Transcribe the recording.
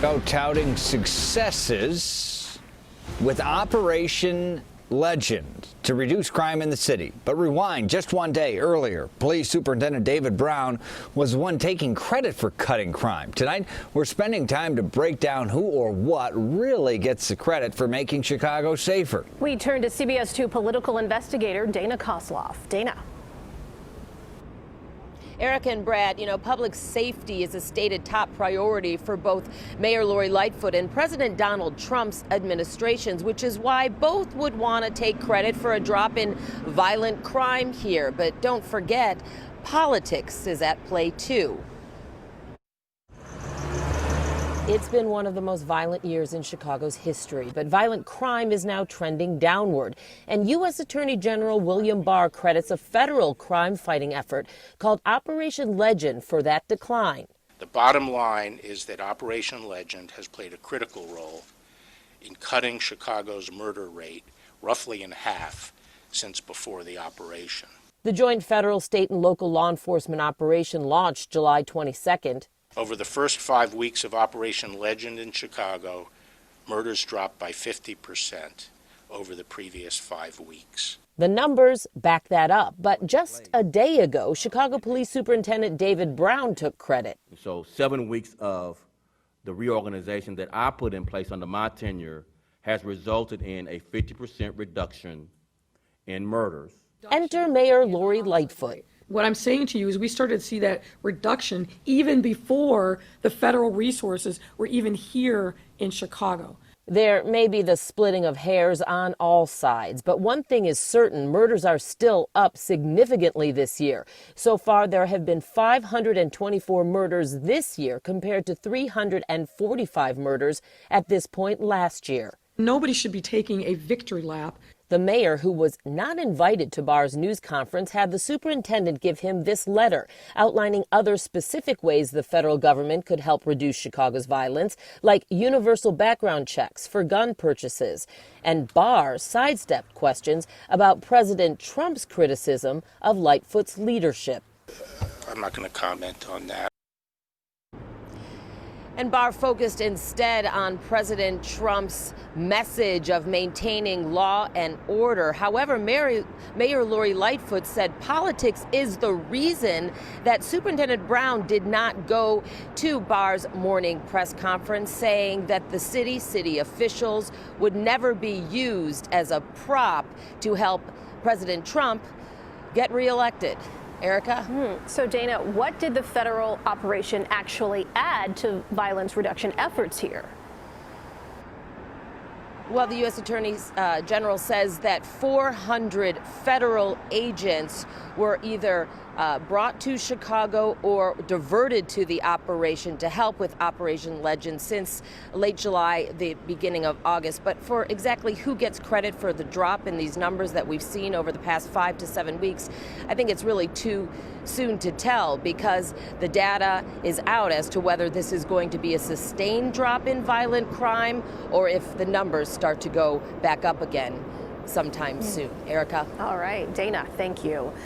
Touting successes with Operation Legend to reduce crime in the city. But rewind just one day earlier, Police Superintendent David Brown was the one taking credit for cutting crime. Tonight, we're spending time to break down who or what really gets the credit for making Chicago safer. We turn to CBS 2 political investigator Dana Kozlov. Dana. Erica and Brad, public safety is a stated top priority for both Mayor Lori Lightfoot and President Donald Trump's administrations, which is why both would want to take credit for a drop in violent crime here. But don't forget, politics is at play, too. It's been one of the most violent years in Chicago's history, but violent crime is now trending downward. And U.S. Attorney General William Barr credits a federal crime-fighting effort called Operation Legend for that decline. The bottom line is that Operation Legend has played a critical role in cutting Chicago's murder rate roughly in half since before the operation. The joint federal, state, and local law enforcement operation launched July 22nd. Over the first 5 weeks of Operation Legend in Chicago, murders dropped by 50% over the previous 5 weeks. The numbers back that up. But just a day ago, Chicago Police Superintendent David Brown took credit. So 7 weeks of the reorganization that I put in place under my tenure has resulted in a 50% reduction in murders. Enter Mayor Lori Lightfoot. What I'm saying to you is we started to see that reduction even before the federal resources were even here in Chicago. There may be the splitting of hairs on all sides, but one thing is certain, murders are still up significantly this year. So far, there have been 524 murders this year compared to 345 murders at this point last year. Nobody should be taking a victory lap. The mayor, who was not invited to Barr's news conference, had the superintendent give him this letter outlining other specific ways the federal government could help reduce Chicago's violence, like universal background checks for gun purchases. And Barr sidestepped questions about President Trump's criticism of Lightfoot's leadership. I'm not going to comment on that. And Barr focused instead on President Trump's message of maintaining law and order. However, Mayor Lori Lightfoot said politics is the reason that Superintendent Brown did not go to Barr's morning press conference, saying that the city officials would never be used as a prop to help President Trump get reelected. Erica? So, Dana, what did the federal operation actually add to violence reduction efforts here? Well, the U.S. Attorney General says that 400 federal agents were either brought to Chicago or diverted to the operation to help with Operation Legend since late July, the beginning of August. But for exactly who gets credit for the drop in these numbers that we've seen over the past 5 to 7 weeks, I think it's really too soon to tell, because the data is out as to whether this is going to be a sustained drop in violent crime or if the numbers start to go back up again sometime soon. Erica? All right, Dana, thank you.